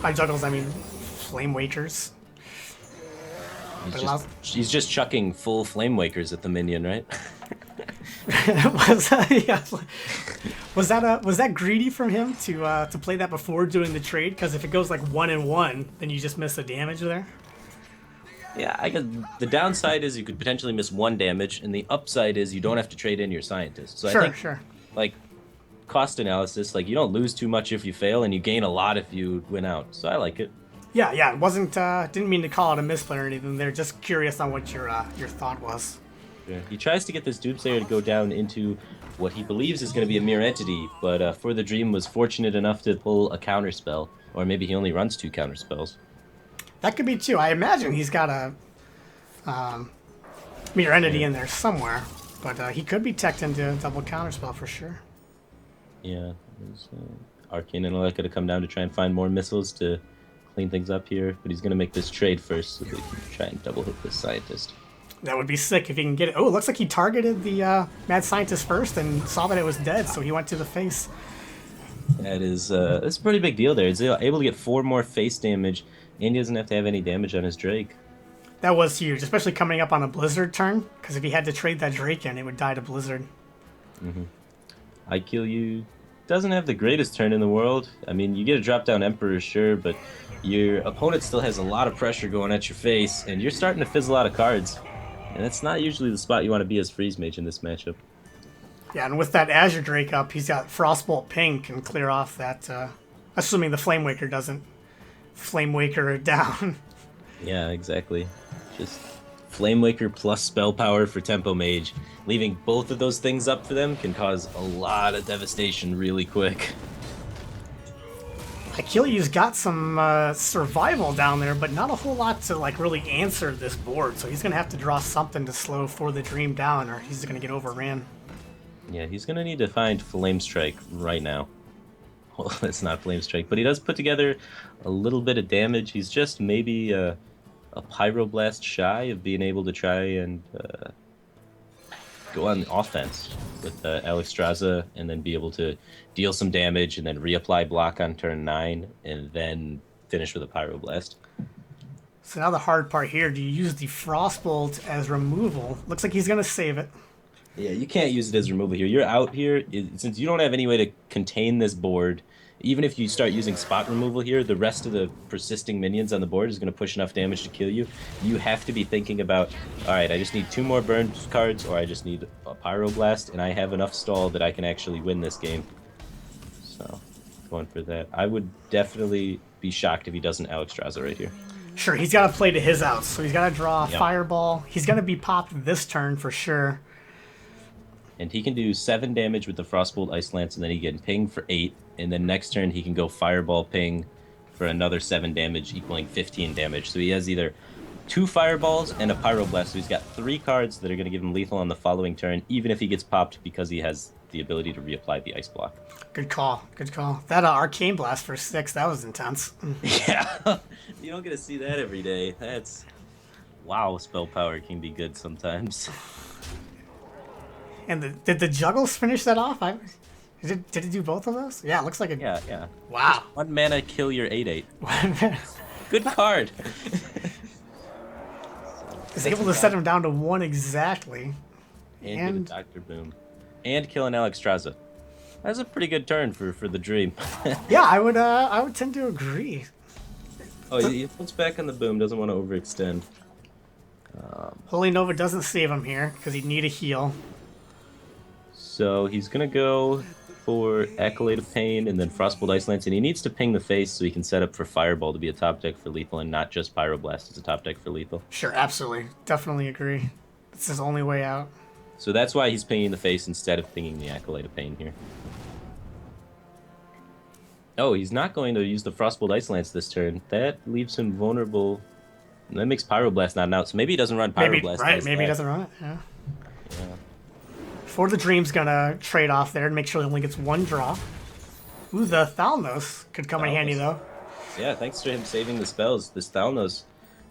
By juggles, I mean Flame Wakers. He's just chucking full Flame Wakers at the minion, right? Yeah, was that greedy from him to play that before doing the trade? Because if it goes like 1-1, then you just miss the damage there. Yeah, I guess the downside is you could potentially miss 1 damage, and the upside is you don't have to trade in your scientist. So I think, Sure. like, cost analysis, like, you don't lose too much if you fail, and you gain a lot if you win out. So I like it. Yeah. It wasn't. Didn't mean to call it a misplay or anything. They're just curious on what your thought was. Yeah. He tries to get this Doomsayer to go down into what he believes is going to be a mirror entity, but For the Dream was fortunate enough to pull a counter spell, or maybe he only runs 2 counter spells. That could be too. I imagine he's got a mirror entity in there somewhere, but he could be teched into a double counterspell for sure. Yeah, Arcane Intellect going to come down to try and find more missiles to clean things up here, but he's going to make this trade first so they can try and double hit this scientist. That would be sick if he can get it. Oh, it looks like he targeted the mad scientist first and saw that it was dead, so he went to the face. That's a pretty big deal there. He's able to get 4 more face damage, and he doesn't have to have any damage on his Drake. That was huge, especially coming up on a Blizzard turn, because if he had to trade that Drake in, it would die to Blizzard. I Kill You doesn't have the greatest turn in the world. I mean, you get a drop-down Emperor, sure, but your opponent still has a lot of pressure going at your face, and you're starting to fizzle out of cards. And that's not usually the spot you want to be as Freeze Mage in this matchup. Yeah, and with that Azure Drake up, he's got Frostbolt Pink and clear off that, assuming the Flame Waker doesn't Flame Waker it down. Yeah, exactly. Just Flame Waker plus spell power for Tempo Mage. Leaving both of those things up for them can cause a lot of devastation really quick. Achilleu's got some survival down there, but not a whole lot to like really answer this board. So he's gonna have to draw something to slow For the Dream down, or he's gonna get overran. Yeah, he's gonna need to find Flame Strike right now. Well, it's not Flame Strike, but he does put together a little bit of damage. He's just maybe a Pyroblast shy of being able to try and go on offense with Alexstrasza and then be able to deal some damage and then reapply block on turn 9 and then finish with a Pyroblast. So now the hard part here, do you use the Frostbolt as removal? Looks like he's going to save it. Yeah, you can't use it as removal here. You're out here. Since you don't have any way to contain this board, even if you start using spot removal here, the rest of the persisting minions on the board is going to push enough damage to kill you. You have to be thinking about, all right, I just need 2 more burn cards, or I just need a Pyroblast, and I have enough stall that I can actually win this game. So, going for that. I would definitely be shocked if he doesn't Alexstrasza right here. Sure, he's got to play to his outs, so he's got to draw a Fireball. He's going to be popped this turn for sure. And he can do 7 damage with the Frostbolt Ice Lance, and then he can ping for 8. And then next turn he can go Fireball Ping for another 7 damage, equaling 15 damage. So he has either 2 Fireballs and a Pyroblast. So he's got 3 cards that are going to give him lethal on the following turn, even if he gets popped because he has the ability to reapply the Ice Block. Good call. That Arcane Blast for 6, that was intense. Yeah, you don't get to see that every day. That's... Wow, spell power can be good sometimes. And did the Juggles finish that off? Did it do both of those? Yeah, it looks like it. Yeah. Wow. Just 1 mana, kill your 8/8. Good card. Is able to set him down to 1 exactly. And get a Dr. Boom. And kill an Alexstrasza. That's a pretty good turn for the Dream. Yeah, I would tend to agree. Oh, he puts back on the Boom, doesn't want to overextend. Holy Nova doesn't save him here because he'd need a heal. So he's going to go for Accolade of Pain and then Frostbolt Ice Lance, and he needs to ping the face so he can set up for Fireball to be a top deck for lethal and not just Pyroblast as a top deck for lethal. Sure, absolutely. Definitely agree. It's his only way out. So that's why he's pinging the face instead of pinging the Accolade of Pain here. Oh, he's not going to use the Frostbolt Ice Lance this turn. That leaves him vulnerable. And that makes Pyroblast not an out, so maybe he doesn't run Pyroblast. Maybe he doesn't run it, yeah. For the Dream's gonna trade off there and make sure he only gets 1 draw. Ooh, the Thalnos could come in handy, though. Yeah, thanks to him saving the spells, this Thalnos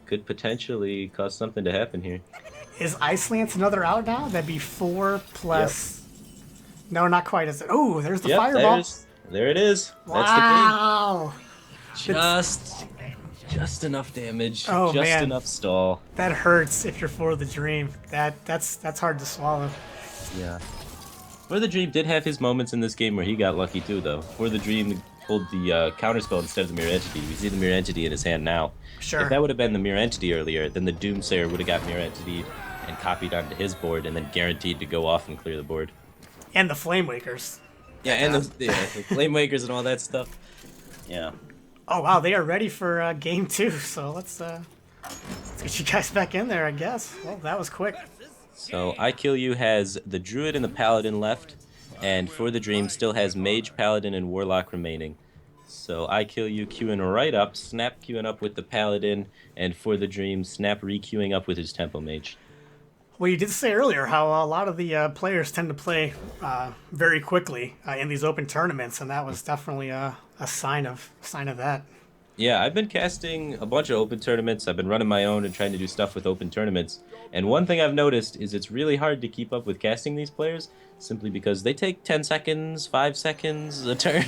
could potentially cause something to happen here. Is Ice Lance another out now? That'd be 4 plus... Yep. No, not quite. Oh, there's the Fireball. There it is. Wow. That's Just enough damage. Oh, just man. enough stall. That hurts if you're for the dream. That's hard to swallow. Yeah. For the Dream did have his moments in this game where he got lucky too, though. For the Dream pulled the counterspell instead of the Mirror Entity. We see the Mirror Entity in his hand now. Sure. If that would have been the Mirror Entity earlier, then the Doomsayer would have got Mirror Entity and copied onto his board and then guaranteed to go off and clear the board. And the Flame Wakers. Yeah, and the Flame Wakers and all that stuff. Yeah. Oh wow, they are ready for game 2. So let's get you guys back in there, I guess. Well, that was quick. So I Kill You has the Druid and the Paladin left, and For the Dream still has Mage, Paladin, and Warlock remaining. So I Kill You queuing right up, Snap queuing up with the Paladin, and For the Dream, Snap re-queuing up with his Tempo Mage. Well, you did say earlier how a lot of the players tend to play very quickly in these open tournaments, and that was definitely a sign of that. Yeah, I've been casting a bunch of open tournaments. I've been running my own and trying to do stuff with open tournaments. And one thing I've noticed is it's really hard to keep up with casting these players simply because they take 10 seconds, 5 seconds a turn.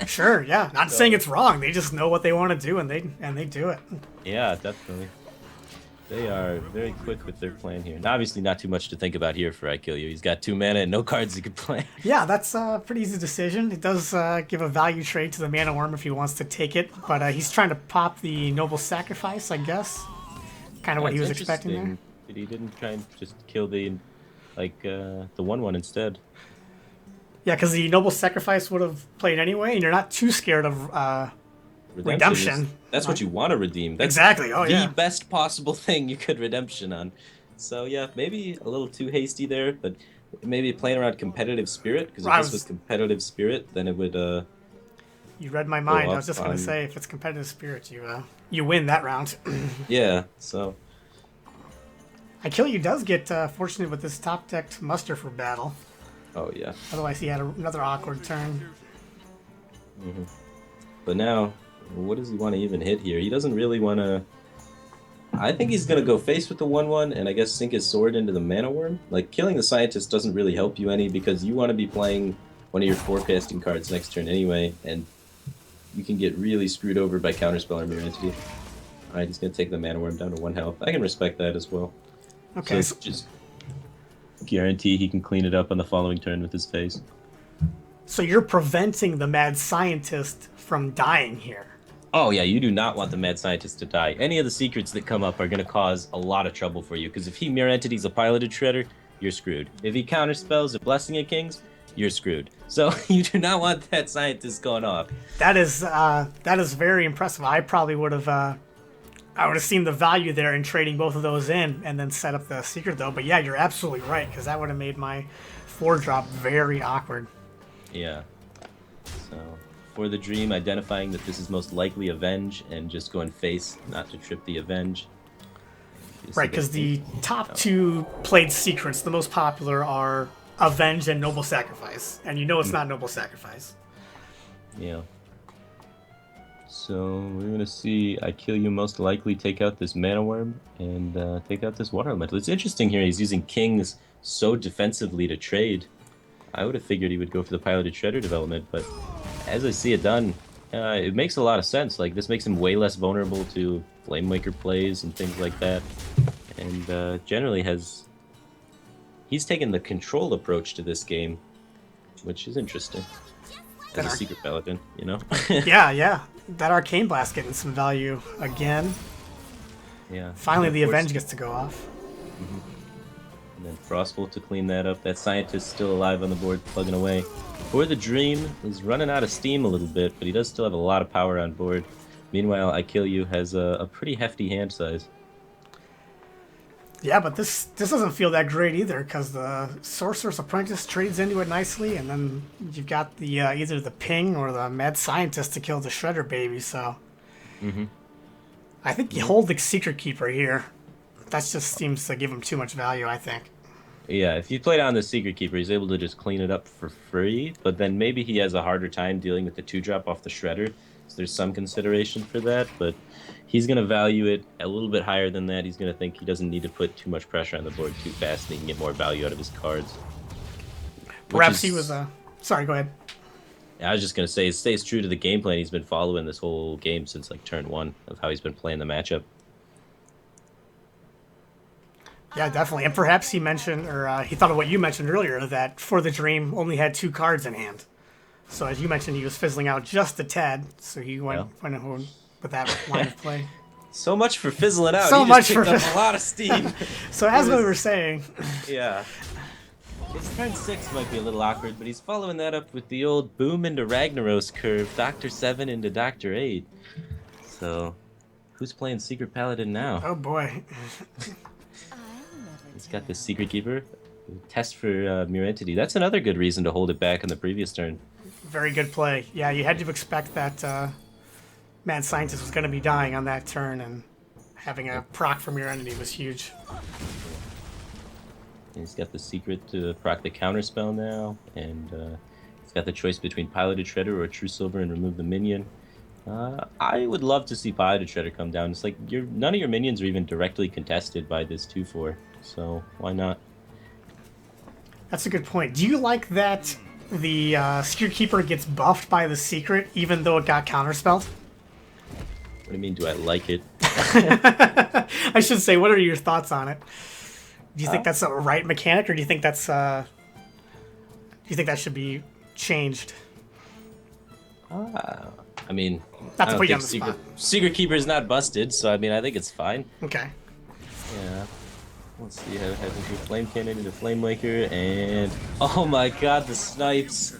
Sure, yeah. Not saying it's wrong. They just know what they want to do and they do it. Yeah, definitely. They are very quick with their plan here. And obviously not too much to think about here for I Kill You. He's got 2 mana and no cards he could play. Yeah, that's a pretty easy decision. It does give a value trade to the Mana Worm if he wants to take it, but he's trying to pop the Noble Sacrifice, I guess. Kind of what he was expecting there. But he didn't try and just kill the 1/1 instead. Yeah, because the Noble Sacrifice would have played anyway, and you're not too scared of redemption. That's what you want to redeem. That's exactly. Oh, the best possible thing you could redemption on. So yeah, maybe a little too hasty there, but maybe playing around competitive spirit, because if this was competitive spirit, then it would. You read my mind. I was just gonna say, if it's competitive spirit, you win that round. Yeah. So. I Kill You does get fortunate with this top decked muster for battle. Oh yeah. Otherwise, he had another awkward turn. Mm-hmm. But now, what does he want to even hit here? He doesn't really want to. I think he's going to go face with the 1/1 and I guess sink his sword into the Mana Worm. Like, killing the Scientist doesn't really help you any because you want to be playing one of your forecasting cards next turn anyway, and you can get really screwed over by Counterspell or Mirror Entity. Alright, he's going to take the Mana Worm down to 1 health. I can respect that as well. Okay. So just guarantee he can clean it up on the following turn with his face. So you're preventing the Mad Scientist from dying here. Oh yeah, you do not want the Mad Scientist to die. Any of the secrets that come up are going to cause a lot of trouble for you, because if he Mirror Entity's a piloted Shredder, you're screwed. If he counterspells a Blessing of Kings, you're screwed. So you do not want that Scientist going off. That is very impressive. I probably would have seen the value there in trading both of those in and then set up the secret though. But yeah, you're absolutely right, because that would have made my 4-drop very awkward. Yeah. So, For the Dream, identifying that this is most likely Avenge and just going face, not to trip the Avenge. Right, because the top 2 played secrets, the most popular, are Avenge and Noble Sacrifice. And you know it's not Noble Sacrifice. Yeah. So, we're going to see I Kill You most likely take out this Mana Worm and take out this Water Elemental. It's interesting here, he's using Kings so defensively to trade. I would have figured he would go for the Piloted Shredder development, but as I see it done, it makes a lot of sense. Like, this makes him way less vulnerable to Flamewaker plays and things like that. And generally he's taken the control approach to this game, which is interesting. As a Secret Paladin, you know? Yeah. That Arcane Blast getting some value again. Yeah. Finally, the Avenge gets to go off. Mm-hmm. And then Frostbolt to clean that up. That Scientist still alive on the board, plugging away. For the Dream is running out of steam a little bit, but he does still have a lot of power on board. Meanwhile, I Kill You has a pretty hefty hand size. Yeah, but this doesn't feel that great either, because the Sorcerer's Apprentice trades into it nicely, and then you've got the either the Ping or the Mad Scientist to kill the Shredder baby, so... Mm-hmm. I think you hold the Secret Keeper here. That just seems to give him too much value, I think. Yeah, if you play down the Secret Keeper, he's able to just clean it up for free, but then maybe he has a harder time dealing with the 2-drop off the Shredder, so there's some consideration for that, but he's going to value it a little bit higher than that. He's going to think he doesn't need to put too much pressure on the board too fast, and he can get more value out of his cards. Perhaps he was... Sorry, go ahead. I was just gonna say, it stays true to the game plan he's been following this whole game since like turn 1 of how he's been playing the matchup. Yeah, definitely. And perhaps he mentioned, or he thought of what you mentioned earlier, that For the Dream only had 2 cards in hand. So as you mentioned, he was fizzling out just a tad. So he went with that line of play. So much for fizzling out. So He much just picked for up a lot of steam. So as we were saying, Yeah. His turn 6 might be a little awkward, but he's following that up with the old boom into Ragnaros curve, Dr. 7 into Dr. 8. So, who's playing Secret Paladin now? oh boy. He's got the Secret Keeper. Test for Mirror Entity. That's another good reason to hold it back in the previous turn. Very good play. Yeah, you had to expect that Mad Scientist was going to be dying on that turn, and having a proc from your entity was huge. And he's got the secret to proc the counterspell now, and he's got the choice between Piloted Shredder or True Silver and remove the minion. I would love to see Piloted Shredder come down. It's like none of your minions are even directly contested by this 2/4, so why not? That's a good point. Do you like that the Secret Keeper gets buffed by the secret, even though it got counterspelled? What do you mean, do I like it? I should say, what are your thoughts on it? Do you think that's a right mechanic, or do you think that's do you think that should be changed? I mean, Not I to don't put you on think the spot. Secret Keeper is not busted, so I mean, I think it's fine. Okay. Yeah. Let's see how having your Flame Cannon into Flame Waker, and oh my god, the snipes!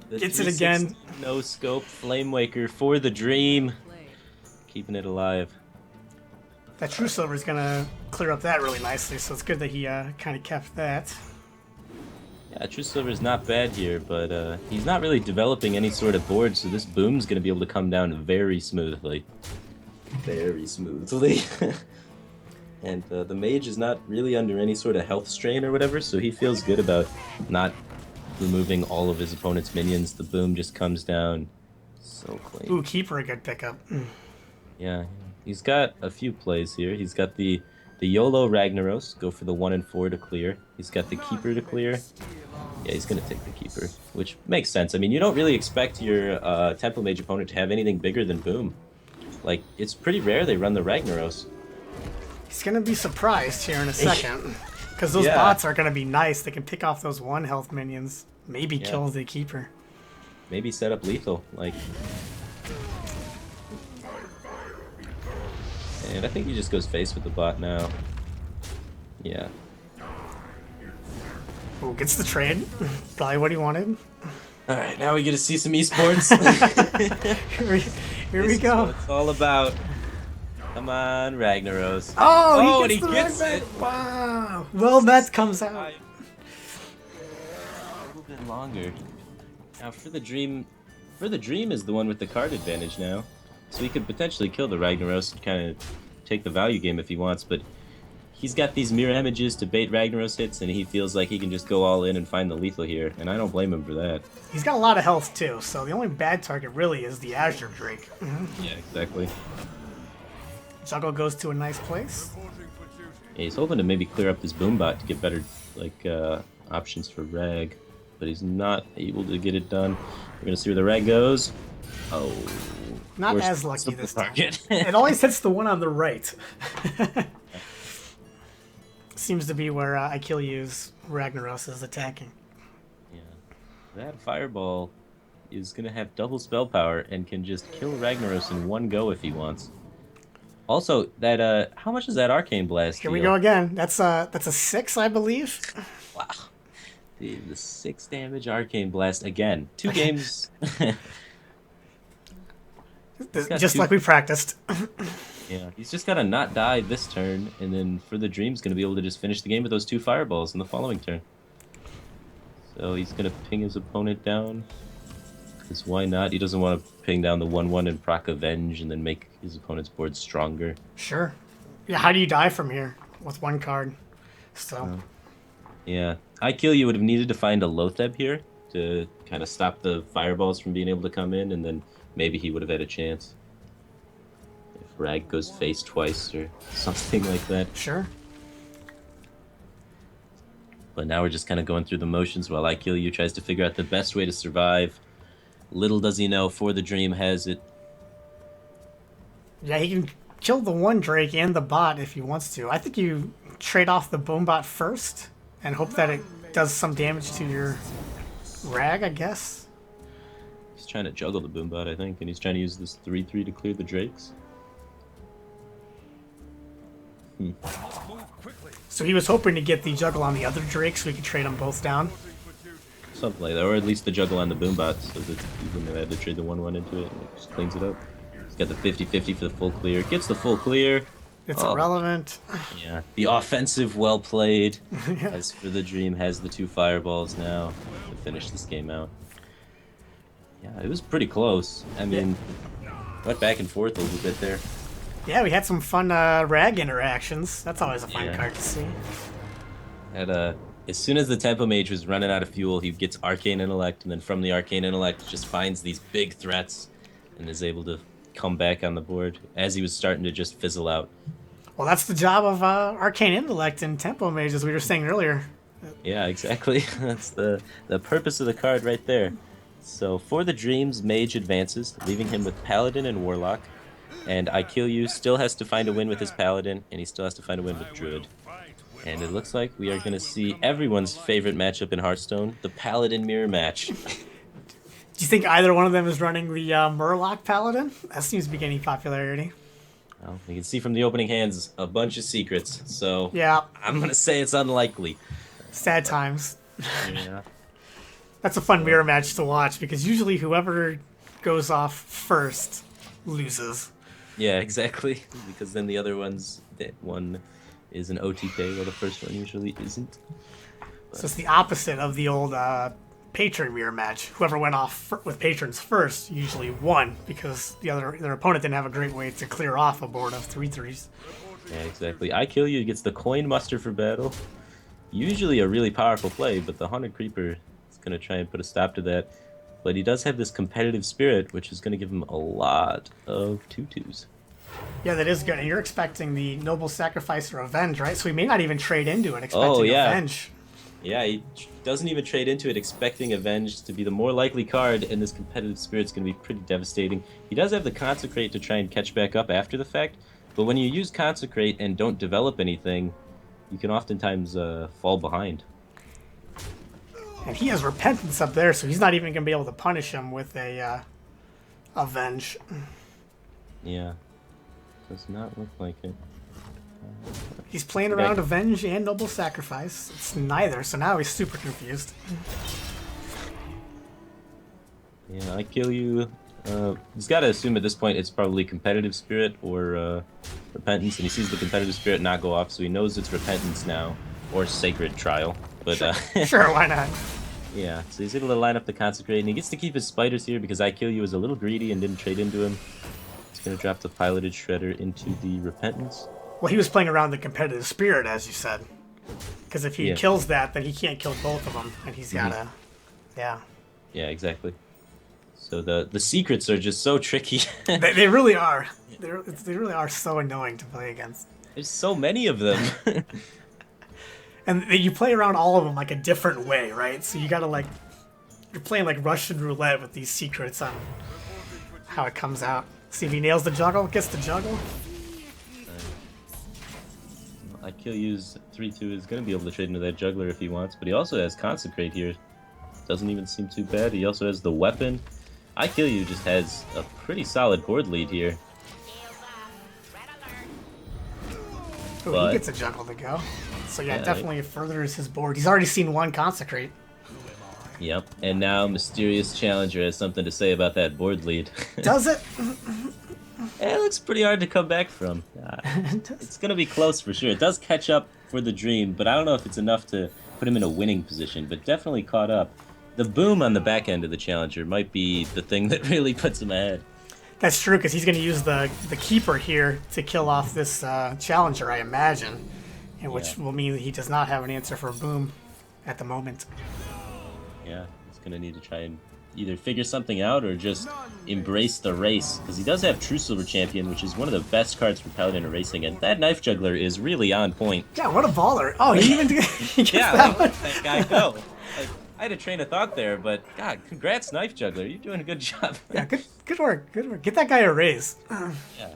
The Gets it again. 360 No scope Flame Waker for the dream, keeping it alive. That True Silver is gonna clear up that really nicely, so it's good that he kind of kept that. Yeah, True Silver is not bad here, but he's not really developing any sort of board, so this boom's gonna be able to come down very smoothly. Very smoothly. And the mage is not really under any sort of health strain or whatever, so he feels good about not removing all of his opponent's minions. The boom just comes down so clean. Ooh, Keeper, a good pickup. Yeah, he's got a few plays here. He's got the YOLO Ragnaros, go for the 1 and 4 to clear. He's got the Keeper to clear. Yeah, he's going to take the Keeper, which makes sense. I mean, you don't really expect your Temple Mage opponent to have anything bigger than boom. Like, it's pretty rare they run the Ragnaros. He's gonna be surprised here in a second, because those Yeah. bots are gonna be nice. They can pick off those 1 health minions, maybe kill the Keeper. Maybe set up lethal, like... And I think he just goes face with the bot now. Yeah. Ooh, gets the trade. Probably what he wanted. Alright, now we get to see some esports. Here we go. What it's all about. Come on, Ragnaros. Oh, and he the gets right it! back. Wow. Well, that comes out. A little bit longer. Now for the dream is the one with the card advantage now. So he could potentially kill the Ragnaros and kind of take the value game if he wants, but he's got these mirror images to bait Ragnaros hits, and he feels like he can just go all in and find the lethal here, and I don't blame him for that. He's got a lot of health too, so the only bad target really is the Azure Drake. Yeah, exactly. Juggle goes to a nice place. Yeah, he's hoping to maybe clear up this Boombot to get better options for Rag, but he's not able to get it done. We're gonna see where the Rag goes. Oh, Not worst as lucky possible this time. target. It always hits the one on the right. Seems to be where Achilles Ragnaros is attacking. Yeah, that Fireball is gonna have double spell power and can just kill Ragnaros in one go if he wants. Also, that how much is that Arcane Blast? Here we go again. That's a 6, I believe. Wow. The 6 damage Arcane Blast again. 2 games. Just like we practiced. Yeah, he's just gotta not die this turn, and then for the Dream's gonna be able to just finish the game with those 2 fireballs in the following turn. So he's gonna ping his opponent down. Because why not? He doesn't want to ping down the 1/1 and proc Avenge and then make his opponent's board stronger. Sure. Yeah, how do you die from here? With 1 card. So. Yeah. I Kill You would have needed to find a Lotheb here to kind of stop the fireballs from being able to come in, and then maybe he would have had a chance. If Rag goes face twice or something like that. Sure. But now we're just kind of going through the motions while I Kill You tries to figure out the best way to survive. Little does he know, For the Dream has it. Yeah, he can kill the one Drake and the bot if he wants to. I think you trade off the boom bot first and hope that it does some damage to your rag, I guess. He's trying to juggle the Boombot, I think, and he's trying to use this 3/3 to clear the Drakes. So he was hoping to get the juggle on the other Drake so we could trade them both down. Something like that, or at least the juggle on the Boombot, so that you wouldn't have had to trade the 1/1 into it, and it just cleans it up. He's got the 50/50 for the full clear. Gets the full clear. It's irrelevant. Yeah, the offensive, well played. As For the Dream has the 2 fireballs now to finish this game out. Yeah, it was pretty close. I mean, went back and forth a little bit there. Yeah, we had some fun rag interactions. That's always a fun card to see. As soon as the Tempo Mage was running out of fuel, he gets Arcane Intellect, and then from the Arcane Intellect just finds these big threats and is able to come back on the board as he was starting to just fizzle out. Well, that's the job of Arcane Intellect and Tempo Mage, as we were saying earlier. Yeah, exactly. That's the purpose of the card right there. So For the Dreams, Mage advances, leaving him with Paladin and Warlock. And I Kill You still has to find a win with his Paladin, and he still has to find a win with Druid. And it looks like we are going to see everyone's favorite matchup in Hearthstone, the Paladin Mirror match. Do you think either one of them is running the Murloc Paladin? That seems to be gaining popularity. Well, you can see from the opening hands a bunch of secrets, so yeah, I'm going to say it's unlikely. Sad times. Yeah. That's a fun mirror match to watch, because usually whoever goes off first loses. Yeah, exactly. Because then the other ones, that one is an OTK, while the first one usually isn't. So it's the opposite of the old patron mirror match. Whoever went off with patrons first usually won, because their opponent didn't have a great way to clear off a board of 3/3s. Yeah, exactly. I Kill You gets the Coin Muster for battle. Usually a really powerful play, but the Haunted Creeper is going to try and put a stop to that. But he does have this competitive spirit, which is going to give him a lot of 2/2s. Yeah, that is good. And you're expecting the Noble Sacrifice or Avenge, right? So he may not even trade into it expecting Avenge. Yeah, he doesn't even trade into it expecting Avenge to be the more likely card, and this competitive spirit's going to be pretty devastating. He does have the Consecrate to try and catch back up after the fact, but when you use Consecrate and don't develop anything, you can oftentimes fall behind. And he has Repentance up there, so he's not even going to be able to punish him with a Avenge. Yeah, does not look like it. He's playing around Avenge and Noble Sacrifice. It's neither, so now he's super confused. Yeah, I Kill You. He's got to assume at this point it's probably Competitive Spirit or Repentance, and he sees the Competitive Spirit not go off, so he knows it's Repentance now, or Sacred Trial. But sure, why not? Yeah, so he's able to line up the Consecrate, and he gets to keep his Spiders here because I Kill You was a little greedy and didn't trade into him. He's going to drop the Piloted Shredder into the Repentance. Well, he was playing around the Competitive Spirit, as you said. Because if he kills that, then he can't kill both of them, and he's got to... Yeah. Yeah, exactly. So the secrets are just so tricky. They really are. They really are so annoying to play against. There's so many of them. And you play around all of them like a different way, right? So you gotta you're playing like Russian roulette with these secrets on how it comes out. See if he nails the juggle, gets the juggle. I Kill You's 3/2 is going to be able to trade into that juggler if he wants, but he also has Consecrate here. Doesn't even seem too bad. He also has the weapon. I Kill You just has a pretty solid board lead here. Oh, he gets a juggle to go. So yeah, definitely furthers his board. He's already seen one Consecrate. Yep, and now Mysterious Challenger has something to say about that board lead. Does it? It looks pretty hard to come back from. It's going to be close for sure. It does catch up for the Dream, but I don't know if it's enough to put him in a winning position, but definitely caught up. The boom on the back end of the Challenger might be the thing that really puts him ahead. That's true, because he's going to use the Keeper here to kill off this Challenger, I imagine, and which will mean that he does not have an answer for boom at the moment. Yeah, he's going to need to try and either figure something out or just embrace the race, because he does have True Silver Champion, which is one of the best cards for Paladin racing, and that Knife Juggler is really on point. Yeah, what a baller. Oh, he even he gets yeah, that one. that guy go. I had a train of thought there, but God, congrats, Knife Juggler. You're doing a good job. Yeah, good work, good work. Get that guy a raise. Yeah.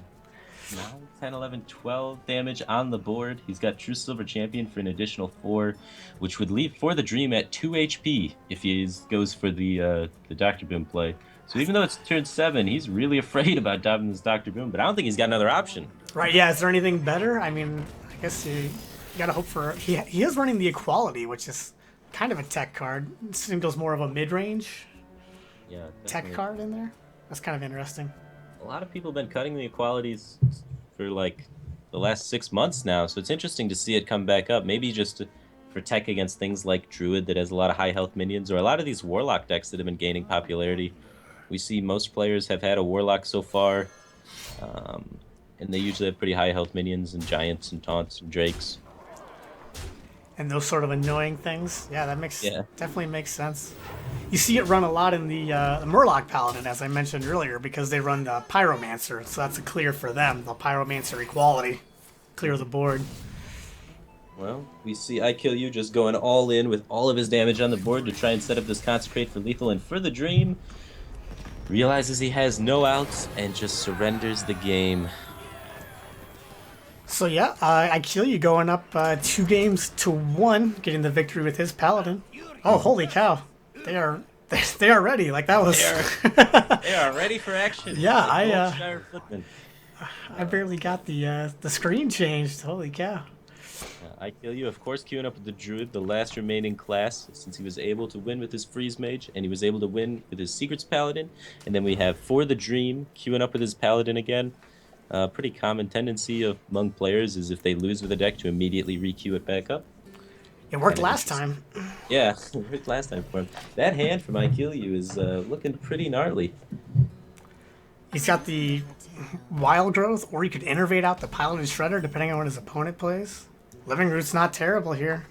9, 10, 11, 12 damage on the board. He's got True Silver Champion for an additional 4, which would leave For the Dream at 2 HP if he goes for the Dr. Boom play. So even though it's turn 7, he's really afraid about dropping this Dr. Boom, but I don't think he's got another option. Right, yeah, is there anything better? I mean, I guess you gotta hope for... He is running the Equality, which is kind of a tech card. It seems more of a mid-range Yeah, tech card in there. That's kind of interesting. A lot of people have been cutting the Equalities for like the last 6 months now, so it's interesting to see it come back up. Maybe just for tech against things like Druid that has a lot of high health minions, or a lot of these Warlock decks that have been gaining popularity. We see most players have had a Warlock so far, and they usually have pretty high health minions and Giants and Taunts and Drakes. And those sort of annoying things. Yeah, that definitely makes sense. You see it run a lot in the Murloc Paladin, as I mentioned earlier, because they run the Pyromancer, so that's a clear for them. The Pyromancer Equality. Clear the board. Well, we see I Kill You just going all in with all of his damage on the board to try and set up this Consecrate for lethal, and For the Dream realizes he has no outs and just surrenders the game. So yeah, I Kill You going up 2 games to 1, getting the victory with his Paladin. Oh, holy cow. They are ready. Like, that was... They are ready for action. Yeah, like I barely got the screen changed. Holy cow. I Kill You, of course, queuing up with the Druid, the last remaining class, since he was able to win with his Freeze Mage, and he was able to win with his Secrets Paladin. And then we have For the Dream queuing up with his Paladin again. Pretty common tendency among players is if they lose with a deck to immediately re-queue it back up. It worked last time. Yeah, it worked last time for him. That hand from I Kill You is looking pretty gnarly. He's got the Wild Growth, or he could Innervate out the Piloted Shredder, depending on what his opponent plays. Living Root's not terrible here.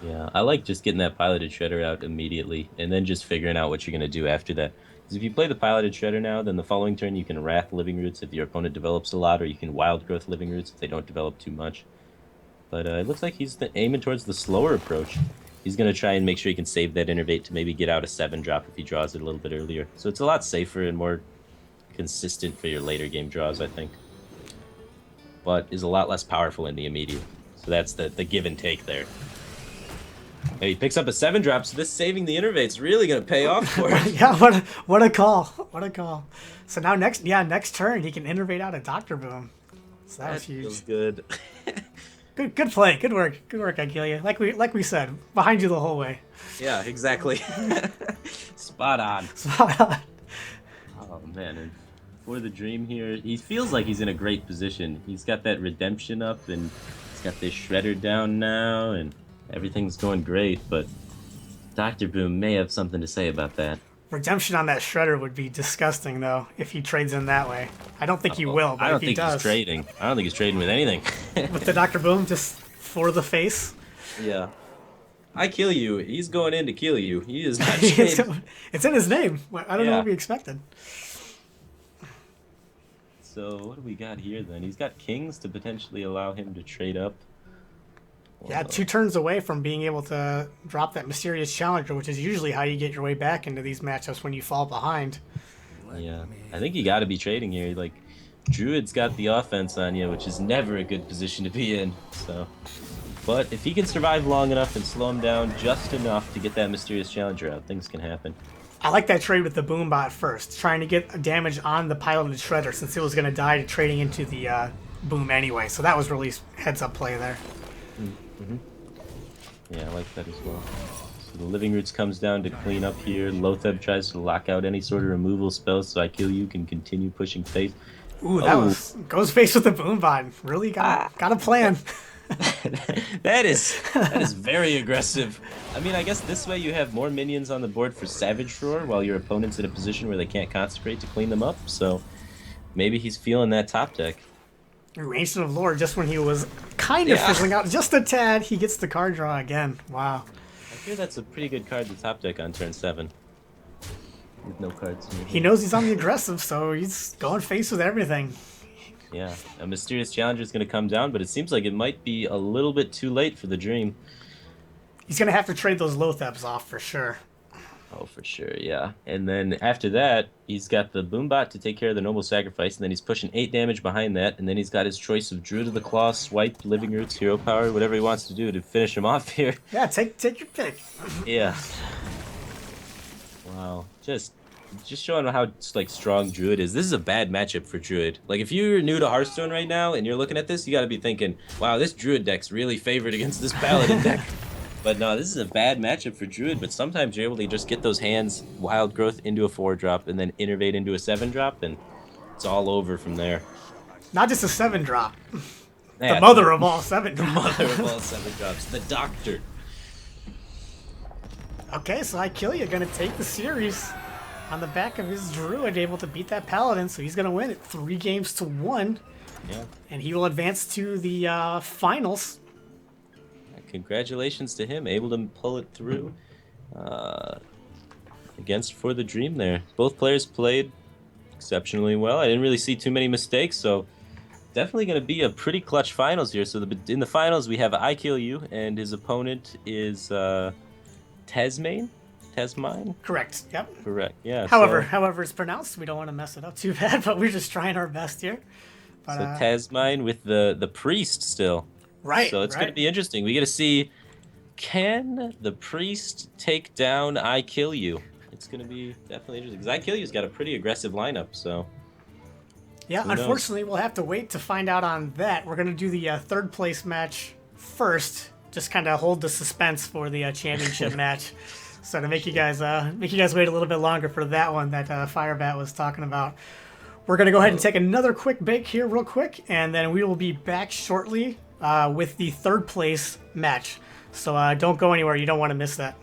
Yeah, I like just getting that Piloted Shredder out immediately, and then just figuring out what you're going to do after that. Because if you play the Piloted Shredder now, then the following turn you can Wrath Living Roots if your opponent develops a lot, or you can Wild Growth Living Roots if they don't develop too much. But it looks like he's aiming towards the slower approach. He's going to try and make sure he can save that Innervate to maybe get out a 7-drop if he draws it a little bit earlier. So it's a lot safer and more consistent for your later game draws, I think. But is a lot less powerful in the immediate. So that's the give and take there. And he picks up a 7-drop, so this saving the Innervate's really going to pay off for him. Yeah, what a call. What a call. So now next turn he can Innervate out a Dr. Boom. So that was huge. Feels good. Good play. Good work. Good work, I Kill You. Like we said, behind you the whole way. Yeah, exactly. Spot on. Spot on. Oh, man. And For the Dream here, he feels like he's in a great position. He's got that Redemption up, and he's got this Shredder down now, and everything's going great, but Dr. Boom may have something to say about that. Redemption on that Shredder would be disgusting, though, if he trades in that way. I don't think he will, but if he does... He's trading. I don't think he's trading with anything. With the Dr. Boom just for the face? Yeah. I Kill You. He's going in to kill you. He is not trading. It's in his name. I don't know what we expected. So what do we got here, then? He's got Kings to potentially allow him to trade up. Yeah, 2 turns away from being able to drop that Mysterious Challenger, which is usually how you get your way back into these matchups when you fall behind. Yeah, I think you got to be trading here. Like, Druid's got the offense on you, which is never a good position to be in. So, but if he can survive long enough and slow him down just enough to get that Mysterious Challenger out, things can happen. I like that trade with the Boombot first, trying to get damage on the Piloted Shredder since it was going to die trading into the Boom anyway. So that was really heads-up play there. Mm-hmm. Yeah, I like that as well. So the Living Roots comes down to clean up here. Lotheb tries to lock out any sort of removal spells so I Kill You can continue pushing face. Ooh, that goes face with the Boombot. Really got a plan. that is very aggressive. I mean, I guess this way you have more minions on the board for Savage Roar while your opponent's in a position where they can't Consecrate to clean them up. So maybe he's feeling that top deck. Ancient of Lore, just when he was kind of fizzling out just a tad, he gets the card draw again. Wow. I hear that's a pretty good card to top deck on turn 7. With no cards. He knows he's on the aggressive, so he's going face with everything. Yeah, a Mysterious Challenger is going to come down, but it seems like it might be a little bit too late for the Dream. He's gonna have to trade those Lothebs off for sure. Oh, for sure, yeah. And then after that, he's got the Boombot to take care of the Noble Sacrifice, and then he's pushing 8 damage behind that, and then he's got his choice of Druid of the Claw, Swipe, Living Roots, Hero Power, whatever he wants to do to finish him off here. Yeah, take your pick. Yeah. Wow. Just showing how like strong Druid is. This is a bad matchup for Druid. Like if you're new to Hearthstone right now and you're looking at this, you got to be thinking, "Wow, this Druid deck's really favored against this Paladin deck." But no, this is a bad matchup for Druid, but sometimes you're able to just get those hands Wild Growth into a 4-drop and then Innervate into a 7-drop, and it's all over from there. Not just a 7-drop. The Yeah, mother of all 7 the drops. mother of all 7-drops, the Doctor. Okay, so Ikilya gonna take the series on the back of his Druid, able to beat that Paladin, so he's gonna win it 3-1, Yeah. and he will advance to the finals. Congratulations to him, able to pull it through against For the Dream there. Both players played exceptionally well. I didn't really see too many mistakes, so definitely going to be a pretty clutch finals here. So in the finals, we have I Kill You, and his opponent is Tesmine? Tesmine? Correct. Yep. Correct, yeah. However it's pronounced, we don't want to mess it up too bad, but we're just trying our best here. But, So Tesmine with the Priest still. Right. So it's going to be interesting. We get to see, can the Priest take down I Kill You? It's going to be definitely interesting, because I Kill You's got a pretty aggressive lineup, so... Yeah, unfortunately, we'll have to wait to find out on that. We're going to do the third place match first. Just kind of hold the suspense for the championship match. So to make you guys wait a little bit longer for that one that Firebat was talking about. We're going to go ahead and take another quick break here real quick, and then we will be back shortly with the third place match. So don't go anywhere. You don't want to miss that.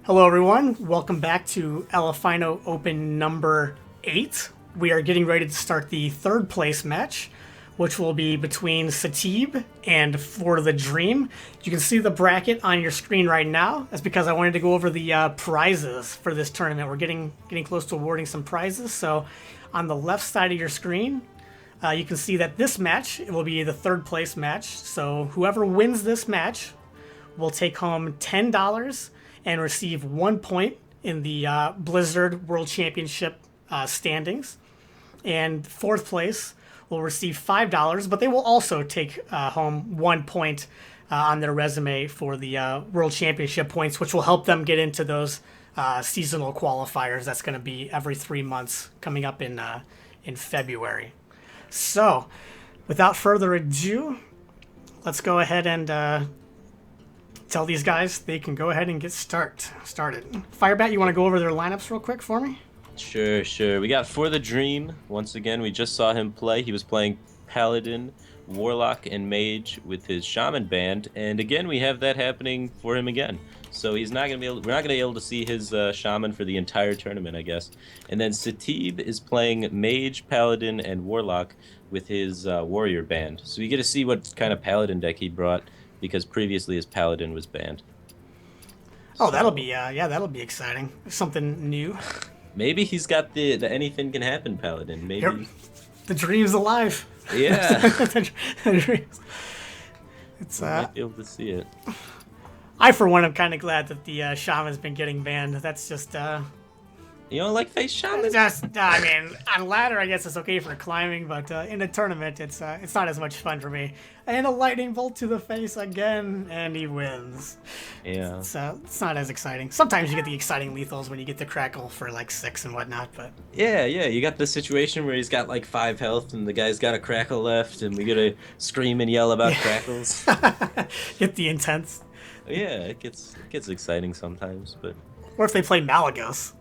Hello, everyone. Welcome back to Elephino Open number 8. We are getting ready to start the third place match, which will be between Satib and For the Dream. You can see the bracket on your screen right now. That's because I wanted to go over the prizes for this tournament. We're getting close to awarding some prizes. So on the left side of your screen, you can see that this match will be the third place match. So whoever wins this match will take home $10 and receive 1 point in the Blizzard World Championship standings. And fourth place will receive $5, but they will also take home 1 point on their resume for the World Championship points, which will help them get into those seasonal qualifiers. That's going to be every 3 months coming up in February. So, without further ado, let's go ahead and tell these guys they can go ahead and get started. Firebat, you want to go over their lineups real quick for me? Sure. We got For the Dream. Once again, we just saw him play. He was playing Paladin, Warlock, and Mage with his Shaman band. And again, we have that happening for him again. So he's not gonna be able. We're not gonna be able to see his Shaman for the entire tournament, I guess. And then Satib is playing Mage, Paladin, and Warlock with his Warrior band. So you get to see what kind of Paladin deck he brought, because previously his Paladin was banned. Oh, that'll be that'll be exciting. Something new. Maybe he's got the anything can happen Paladin. Maybe Yep. The dream's alive. Yeah. The dreams. It's might be able to see it. I for one am kind of glad that the Shaman's been getting banned. That's just You don't like face Shaman? I mean, on ladder, I guess it's okay for climbing, but in a tournament, it's not as much fun for me. And a lightning bolt to the face again, and he wins. Yeah. It's not as exciting. Sometimes you get the exciting lethals when you get the crackle for like 6 and whatnot, but Yeah. You got the situation where he's got like 5 health, and the guy's got a crackle left, and we gotta scream and yell about crackles. get the intense. Yeah, it gets exciting sometimes, but. Or if they play Malagos.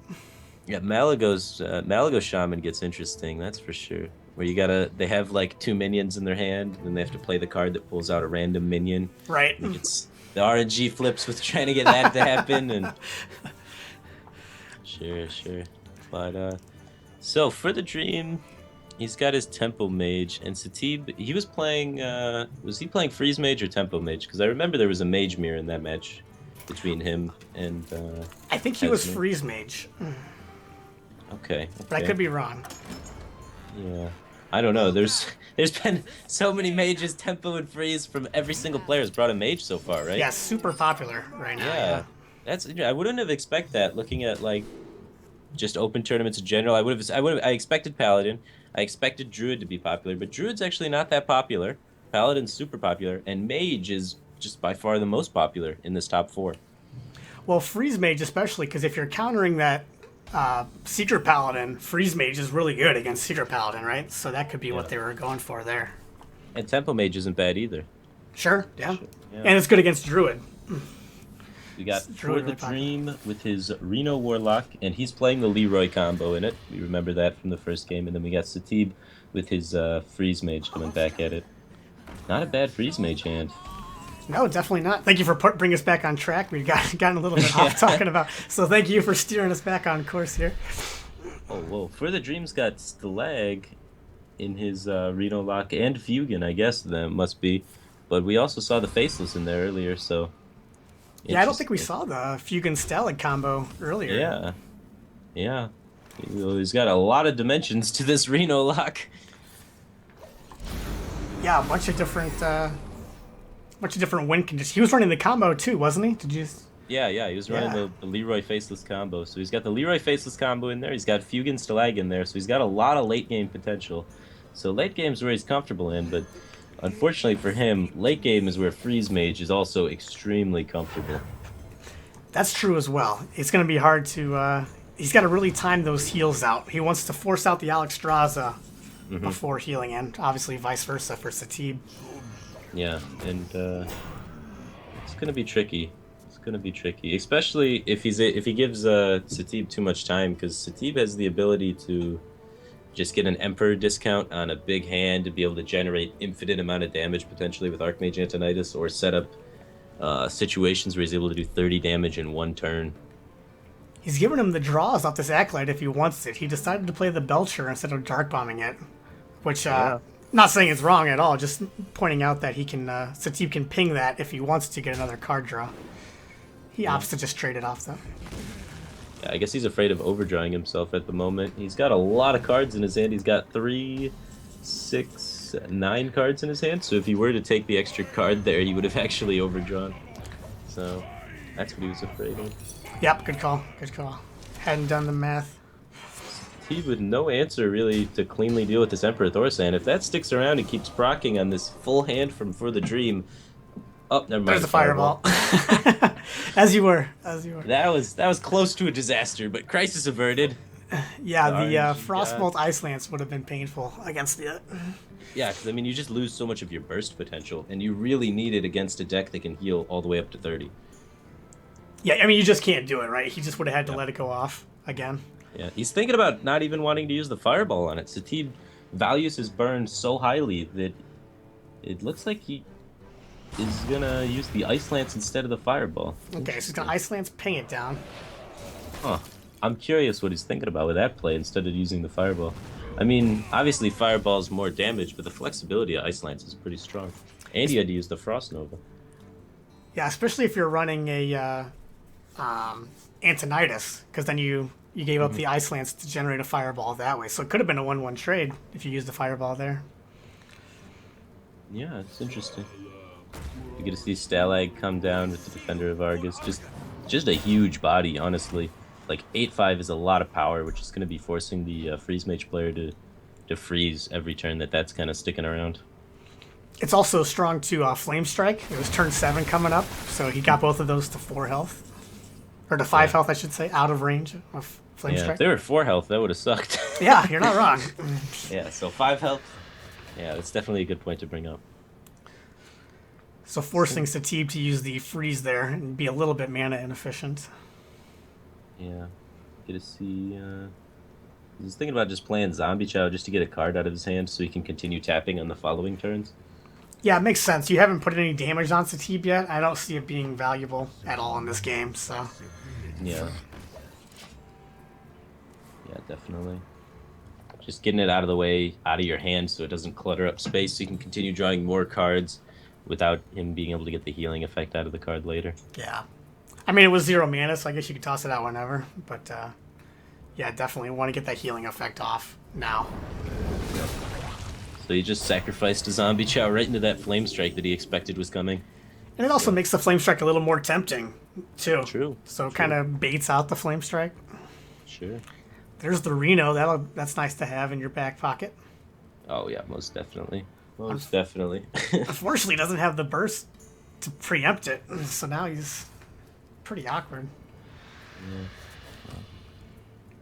Yeah, Malagos Shaman gets interesting, that's for sure. Where they have like 2 minions in their hand, and they have to play the card that pulls out a random minion. Right. It's the RNG flips with trying to get that to happen, and sure. But so For the Dream, he's got his Tempo Mage, and Satib. He was playing. Was he playing Freeze Mage or Tempo Mage? Because I remember there was a Mage mirror in that match between him and. I think he was Freeze Mage. Okay. But I could be wrong. Yeah. I don't know. There's been so many mages, Tempo and Freeze, from every single player has brought a mage so far, right? Yeah, super popular right now. Yeah. I wouldn't have expected that looking at like just open tournaments in general. I expected Paladin. I expected Druid to be popular, but Druid's actually not that popular. Paladin's super popular, and Mage is just by far the most popular in this top 4. Well, Freeze Mage especially, because if you're countering that Secret Paladin, Freeze Mage is really good against Secret Paladin, right? So that could be what they were going for there. And Tempo Mage isn't bad either. Sure, yeah. And it's good against Druid. We got For the Dream with his Reno Warlock, and he's playing the Leroy combo in it. We remember that from the first game. And then we got Satib with his Freeze Mage coming back at it. Not a bad Freeze Mage hand. No, definitely not. Thank you for bringing us back on track. We've gotten a little bit off talking about. So thank you for steering us back on course here. Oh, whoa. For the Dream's got Stalag in his Reno Lock and Fugan, I guess that must be. But we also saw the Faceless in there earlier, so. Yeah, I don't think we saw the Fugan Stalag combo earlier. Yeah. He's got a lot of dimensions to this Reno Lock. Yeah, a bunch of different win conditions. He was running the combo too, wasn't he? Did you? Yeah, he was running the Leroy Faceless combo. So he's got the Leroy Faceless combo in there. He's got Fugan Stalag in there. So he's got a lot of late game potential. So late game's where he's comfortable in, but unfortunately for him, late game is where Freeze Mage is also extremely comfortable. That's true as well. It's going to be hard to. He's got to really time those heals out. He wants to force out the Alexstrasza before healing, and obviously vice versa for Satib. Yeah, and it's gonna be tricky. Especially if he gives Satib too much time, because Satib has the ability to just get an Emperor discount on a big hand to be able to generate infinite amount of damage potentially with Archmage Antonidas, or set up situations where he's able to do 30 damage in one turn. He's giving him the draws off this Acolyte if he wants it. He decided to play the Belcher instead of Dark Bombing it, which, not saying it's wrong at all, just pointing out that he can, Satib can ping that if he wants to get another card draw. He opts to just trade it off, though. Yeah, I guess he's afraid of overdrawing himself at the moment. He's got a lot of cards in his hand. He's got 3, 6, 9 cards in his hand, so if he were to take the extra card there, he would have actually overdrawn. So that's what he was afraid of. Yep, good call. Good call. Hadn't done the math. He with no answer really to cleanly deal with this Emperor Thorsan. If that sticks around and keeps proccing on this full hand from For the Dream, oh, never mind. There's a fireball. As you were. That was close to a disaster, but crisis averted. Yeah, the Frostbolt Ice Lance would have been painful against it. Yeah, because I mean, you just lose so much of your burst potential, and you really need it against a deck that can heal all the way up to 30. Yeah, I mean, you just can't do it, right? He just would have had to let it go off again. Yeah, he's thinking about not even wanting to use the fireball on it. Satib values his burn so highly that it looks like he is gonna use the Ice Lance instead of the fireball. Okay, so he's gonna Ice Lance ping it down. Huh. I'm curious what he's thinking about with that play instead of using the fireball. I mean, obviously fireball's more damage, but the flexibility of Ice Lance is pretty strong. And he had to use the Frost Nova. Yeah, especially if you're running a Antonidas, because then you gave up the Ice Lance to generate a fireball that way. So it could have been a 1-1 trade if you used the fireball there. Yeah, it's interesting. You get to see Stalag come down with the Defender of Argus. Just a huge body, honestly. Like 8/5 is a lot of power, which is going to be forcing the Freeze Mage player to freeze every turn that's kind of sticking around. It's also strong to Flame Strike. It was turn 7 coming up, so he got both of those to 4 health. Or to 5 health, I should say, out of range of Flame Strike. If they were 4 health, that would have sucked. Yeah, you're not wrong. Yeah, so 5 health. Yeah, that's definitely a good point to bring up. So forcing Satib to use the freeze there and be a little bit mana inefficient. Yeah, get to see. He's thinking about just playing Zombie Chow just to get a card out of his hand so he can continue tapping on the following turns. Yeah, it makes sense. You haven't put any damage on Satib yet. I don't see it being valuable at all in this game, so. Yeah. Yeah, definitely. Just getting it out of the way, out of your hand so it doesn't clutter up space so you can continue drawing more cards without him being able to get the healing effect out of the card later. Yeah. I mean, it was 0 mana, so I guess you could toss it out whenever. But, yeah, definitely want to get that healing effect off now. So he just sacrificed a Zombie Chow right into that Flame Strike that he expected was coming. And it also makes the Flame Strike a little more tempting, too. True. So it kind of baits out the Flame Strike. Sure. There's the Reno. That's nice to have in your back pocket. Oh, yeah, most definitely. Most definitely. Unfortunately, he doesn't have the burst to preempt it, so now he's pretty awkward.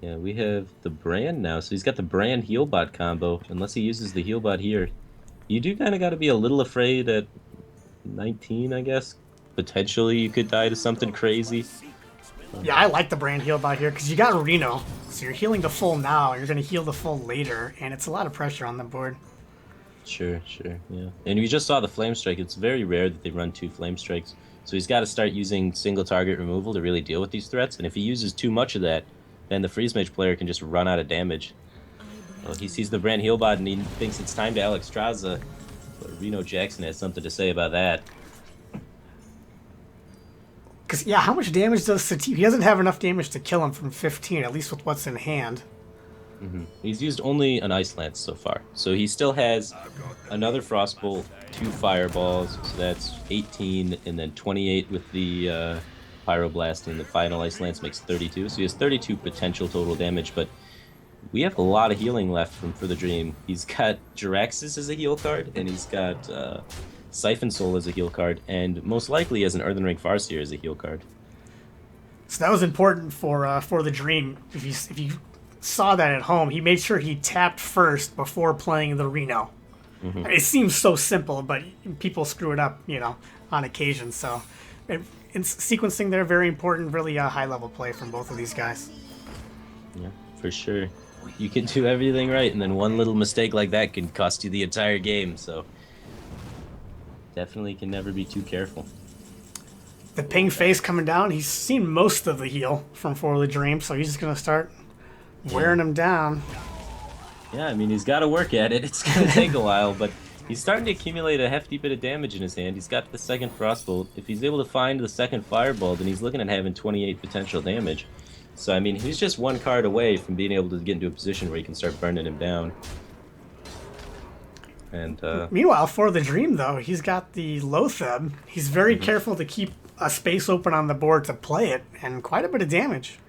Yeah, we have the Brand now, so he's got the Brand Healbot combo. Unless he uses the Healbot here, you do kind of got to be a little afraid at 19, I guess. Potentially, you could die to something crazy. Yeah, I like the Brand Healbot here because you got Reno, so you're healing the full now. You're going to heal the full later, and it's a lot of pressure on the board. Sure, yeah. And we just saw the Flame Strike. It's very rare that they run 2 Flame Strikes. So he's got to start using single target removal to really deal with these threats. And if he uses too much of that, then the Freeze Mage player can just run out of damage. Well, he sees the Brand Healbot and he thinks it's time to Alexstrasza. But Reno Jackson has something to say about that. Because, yeah, how much damage does Satib? He doesn't have enough damage to kill him from 15, at least with what's in hand. He's used only an Ice Lance so far. So he still has another Frostbolt, 2 Fireballs, so that's 18, and then 28 with the Pyroblast, and the final Ice Lance makes 32. So he has 32 potential total damage, but we have a lot of healing left from For the Dream. He's got Jiraxis as a heal card, and he's got Siphon Soul as a heal card, and most likely as an Earthen Ring Farseer as a heal card. So that was important for the Dream. If you saw that at home, he made sure he tapped first before playing the Reno. It seems so simple, but people screw it up, on occasion. So, sequencing there, very important, really high-level play from both of these guys. Yeah, for sure. You can do everything right, and then one little mistake like that can cost you the entire game. So, definitely can never be too careful. The ping face coming down. He's seen most of the heal from For the Dream, so he's just going to start wearing him down. Yeah, I mean, he's got to work at it. It's going to take a while, but he's starting to accumulate a hefty bit of damage in his hand. He's got the second Frostbolt. If he's able to find the second Fireball, then he's looking at having 28 potential damage. So, I mean, he's just one card away from being able to get into a position where he can start burning him down. And meanwhile, For the Dream, though, he's got the Lotheb. He's very careful to keep a space open on the board to play it, and quite a bit of damage.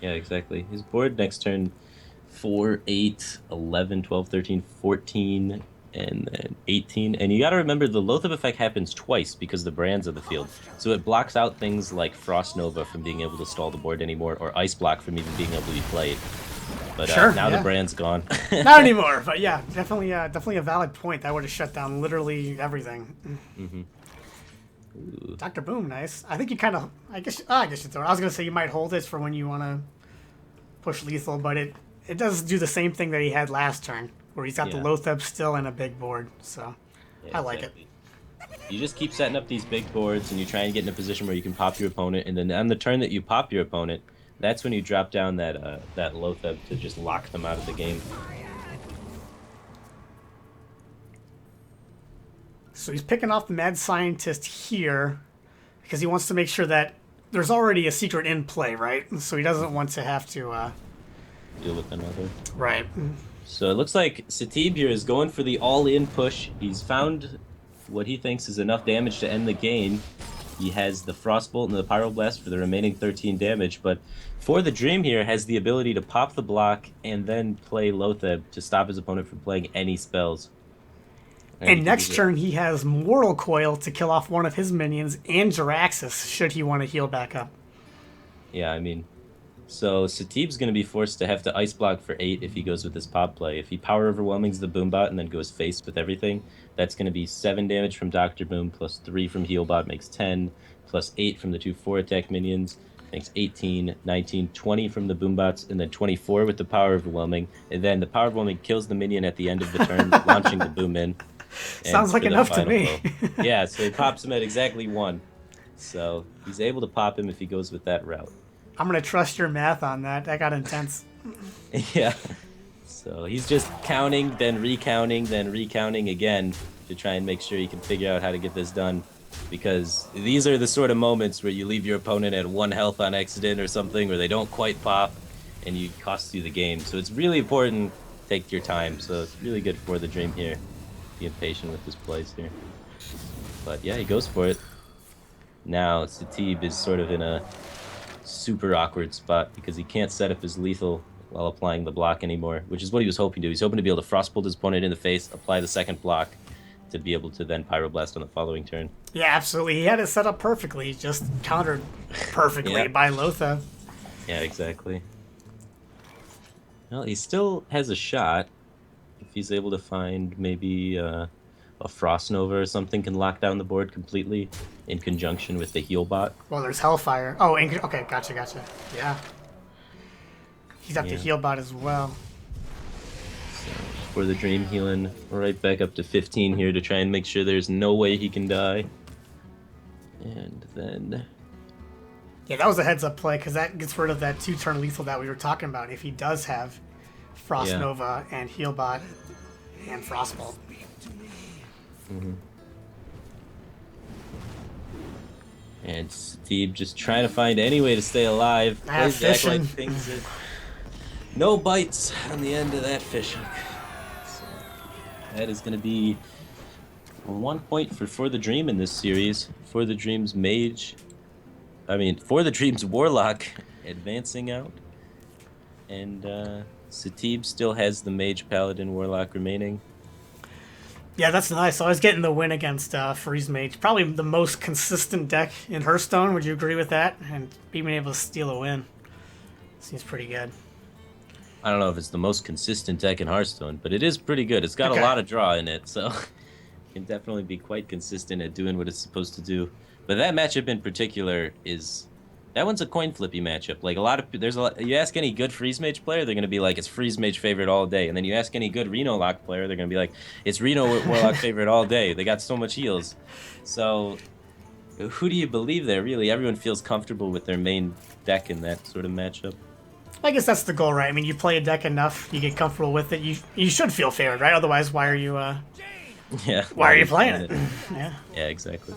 Yeah, exactly. His board next turn, 4, 8, 11, 12, 13, 14, and then 18. And you got to remember, the Lotheb effect happens twice because of the brands of the field. So it blocks out things like Frost Nova from being able to stall the board anymore, or Ice Block from even being able to be played. But sure, now the brand's gone. Not anymore, but yeah, definitely a valid point. That would have shut down literally everything. Dr. Boom, nice. I think you kind of, I guess you throw it. I was going to say you might hold it for when you want to push lethal, but it does do the same thing that he had last turn, where he's got the Lotheb still and a big board, so I like it. You just keep setting up these big boards, and you try and get in a position where you can pop your opponent, and then on the turn that you pop your opponent, that's when you drop down that Lotheb to just lock them out of the game. So he's picking off the Mad Scientist here because he wants to make sure that there's already a secret in play, right? So he doesn't want to have to deal with another. Right. So it looks like Satib here is going for the all-in push. He's found what he thinks is enough damage to end the game. He has the Frostbolt and the Pyroblast for the remaining 13 damage, but For the Dream here has the ability to pop the block and then play Lotheb to stop his opponent from playing any spells. And next turn he has Mortal Coil to kill off one of his minions and Jiraxis should he want to heal back up. Yeah, I mean, so Satib's going to be forced to have to Ice Block for 8 if he goes with his pop play. If he Power Overwhelmings the Boombot and then goes face with everything, that's going to be 7 damage from Dr. Boom plus 3 from Healbot makes 10, plus 8 from the 2 4-attack minions makes 18, 19, 20 from the Boombots, and then 24 with the Power Overwhelming. And then the Power Overwhelming kills the minion at the end of the turn, launching the Boom in. Sounds like enough to me. Yeah, so he pops him at exactly 1. So he's able to pop him if he goes with that route. I'm going to trust your math on that. That got intense. Yeah. So he's just counting, then recounting again to try and make sure he can figure out how to get this done. Because these are the sort of moments where you leave your opponent at 1 health on accident or something, or they don't quite pop, and you cost you the game. So it's really important to take your time. So it's really good for the Dream here. Being patient with his plays here. But yeah, he goes for it. Now Satib is sort of in a super awkward spot because he can't set up his lethal while applying the block anymore, which is what he was hoping to do. He's hoping to be able to Frostbolt his opponent in the face, apply the second block to be able to then Pyroblast on the following turn. Yeah, absolutely. He had it set up perfectly, just countered perfectly by Lotheb. Yeah, exactly. Well, he still has a shot. If he's able to find maybe a Frost Nova or something, can lock down the board completely in conjunction with the Healbot. Well, there's Hellfire. Oh, okay, gotcha. Yeah. He's got the Healbot as well. So For the Dream healing right back up to 15 here to try and make sure there's no way he can die. And then... Yeah, that was a heads-up play, because that gets rid of that 2-turn lethal that we were talking about if he does have Frost Nova and Healbot and Frostbolt. And Steve just trying to find any way to stay alive. Plays back like things that... No bites on the end of that fishing. So that is going to be 1 point For the Dream in this series. For the Dream's Warlock advancing out. And Satib still has the Mage Paladin Warlock remaining. Yeah, that's nice. So I was getting the win against Freeze Mage. Probably the most consistent deck in Hearthstone. Would you agree with that? And being able to steal a win seems pretty good. I don't know if it's the most consistent deck in Hearthstone, but it is pretty good. It's got a lot of draw in it, so it can definitely be quite consistent at doing what it's supposed to do. But that matchup in particular is... That one's a coin flippy matchup. Like you ask any good Freeze Mage player, they're gonna be like, it's Freeze Mage favorite all day. And then you ask any good Reno Lock player, they're gonna be like, it's Reno Warlock favorite all day. They got so much heals. So Who do you believe there? Really, everyone feels comfortable with their main deck in that sort of matchup. I guess that's the goal, right? I mean, you play a deck enough, you get comfortable with it. You should feel favored, right? Otherwise, why are you Yeah. why are you playing it? Yeah. Yeah, exactly.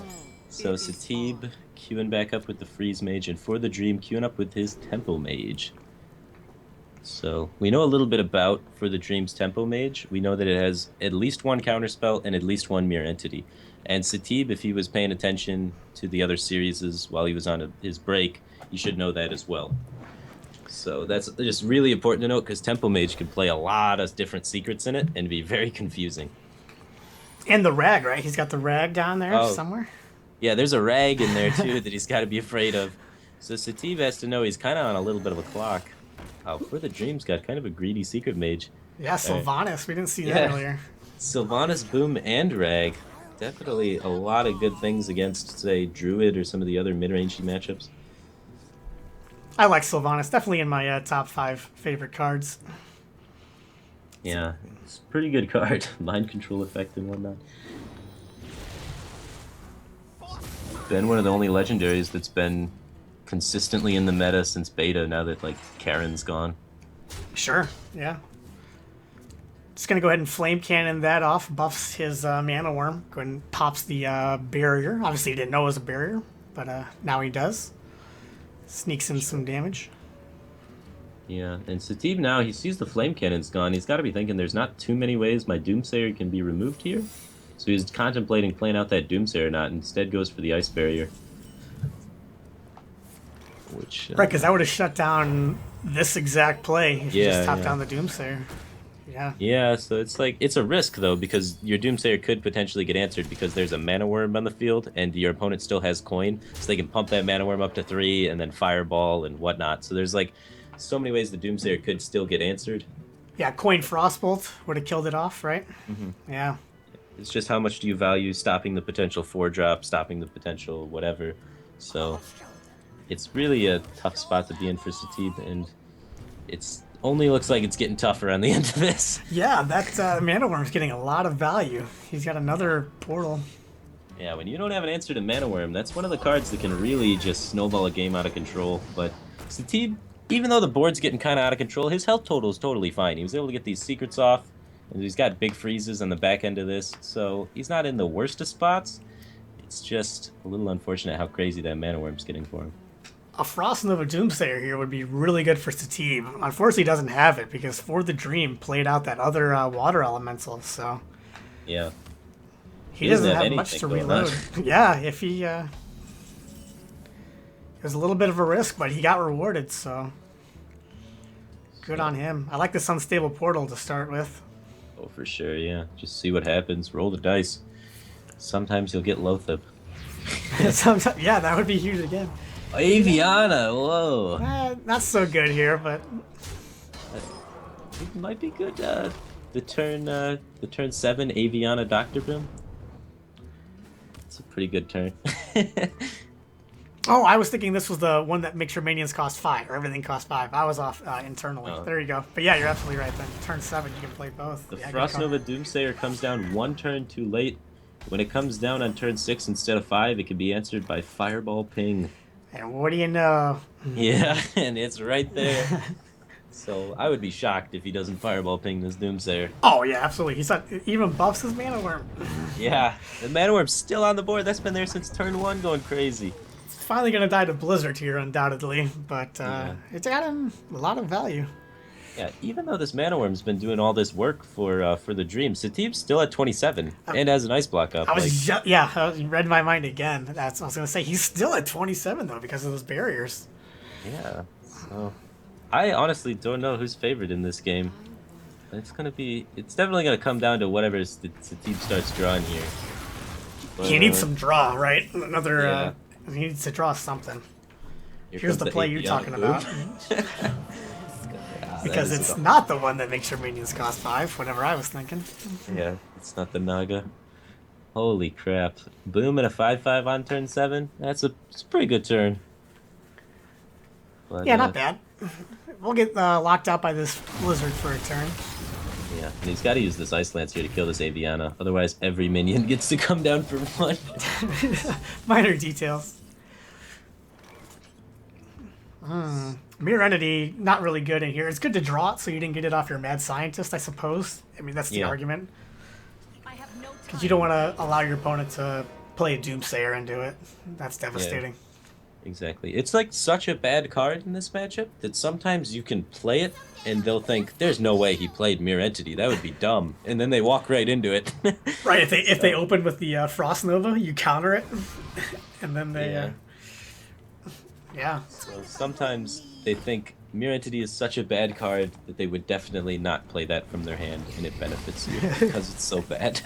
So Satib queuing back up with the Freeze Mage, and for the Dream queuing up with his Tempo Mage. So we know a little bit about for the Dream's Tempo Mage. We know that it has at least one counterspell and at least one Mirror Entity. And Satib, if he was paying attention to the other series while he was on his break, he should know that as well. So that's just really important to note because Tempo Mage can play a lot of different secrets in it and be very confusing. And the rag, right? He's got the rag down there somewhere. Yeah, there's a rag in there too that he's got to be afraid of. So Satib has to know he's kind of on a little bit of a clock. Oh, for the Dream's got kind of a greedy secret mage. Yeah, Sylvanas. We didn't see that earlier. Sylvanas, Boom, and Rag. Definitely a lot of good things against, say, Druid or some of the other mid-range matchups. I like Sylvanas. Definitely in my top 5 favorite cards. Yeah, it's a pretty good card. Mind control effect and whatnot. Been one of the only legendaries that's been consistently in the meta since beta now that, like, Karen's gone. Sure, yeah. Just gonna go ahead and Flame Cannon that off. Buffs his Mana Worm. Go ahead and pops the barrier. Obviously he didn't know it was a barrier, but now he does. Sneaks in some damage. Yeah, and Satib now, he sees the Flame Cannon's gone. He's got to be thinking there's not too many ways my Doomsayer can be removed here. So he's contemplating playing out that Doomsayer knot, and instead goes for the Ice Barrier. Which, right, because that would have shut down this exact play if you just topped down the Doomsayer. Yeah. Yeah, so it's like, it's a risk, though, because your Doomsayer could potentially get answered because there's a Mana Worm on the field, and your opponent still has coin, so they can pump that Mana Worm up to 3, and then Fireball and whatnot. So there's, like, so many ways the Doomsayer could still get answered. Yeah, Coin Frostbolt would have killed it off, right? Mm-hmm. Yeah. It's just how much do you value stopping the potential 4-drop, stopping the potential whatever. So it's really a tough spot to be in for Satib, and it's only looks like it's getting tougher on the end of this. Yeah, that Mana Worm's getting a lot of value. He's got another portal. Yeah, when you don't have an answer to Mana Worm, that's one of the cards that can really just snowball a game out of control. But Satib, even though the board's getting kind of out of control, his health total is totally fine. He was able to get these secrets off, and he's got big freezes on the back end of this, so he's not in the worst of spots. It's just a little unfortunate how crazy that Mana Worm's getting for him. A Frost Nova Doomsayer here would be really good for Satib. Unfortunately, he doesn't have it because For the Dream played out that other Water Elemental, so yeah, he doesn't have much to reload. Yeah, if he it was a little bit of a risk, but he got rewarded, so good on him. I like this Unstable Portal to start with. Oh, for sure, yeah. Just see what happens. Roll the dice. Sometimes you'll get Lothab. Sometimes, yeah, that would be huge again. Aviana, whoa. Not so good here, but it might be good. The turn 7 Aviana Doctor Boom. It's a pretty good turn. Oh, I was thinking this was the one that makes your minions cost 5, or everything costs 5. I was off internally. There you go. But yeah, you're absolutely right then. Turn 7, you can play both. The Frost Nova Doomsayer comes down one turn too late. When it comes down on turn 6 instead of 5, it can be answered by Fireball Ping. And what do you know? Yeah, and it's right there. So I would be shocked if he doesn't Fireball Ping this Doomsayer. Oh yeah, absolutely. He's not, even buffs his Mana Worm. Yeah, the Mana Worm's still on the board. That's been there since turn 1, going crazy. It's finally gonna die to Blizzard here, undoubtedly, but it's got him a lot of value. Yeah, even though this Mana Worm's been doing all this work for the Dream, Satib's still at 27 and has an Ice Block up. You read my mind again. That's what I was gonna say. He's still at 27 though because of those barriers. Yeah, so I honestly don't know who's favored in this game. It's definitely gonna come down to whatever Satib starts drawing here. But, he needs some draw, right? Another. He needs to draw something. Here's the play you're talking about. Because it's not the one that makes your minions cost 5, whatever I was thinking. Yeah, it's not the Naga. Holy crap. Boom and a 5/5 on turn 7? It's a pretty good turn. But, yeah, not bad. We'll get locked out by this Blizzard for a turn. Yeah, and he's got to use this Ice Lance here to kill this Aviana. Otherwise, every minion gets to come down for one. Minor details. Mirror Entity, not really good in here. It's good to draw it so you didn't get it off your Mad Scientist, I suppose. I mean, that's the argument. Because you don't want to allow your opponent to play a Doomsayer into it. That's devastating. Yeah, exactly. It's like such a bad card in this matchup that sometimes you can play it and they'll think, there's no way he played Mirror Entity. That would be dumb. And then they walk right into it. Right, if they open with the Frost Nova, you counter it. And then they... Yeah. So sometimes they think Mirror Entity is such a bad card that they would definitely not play that from their hand, and it benefits you because it's so bad.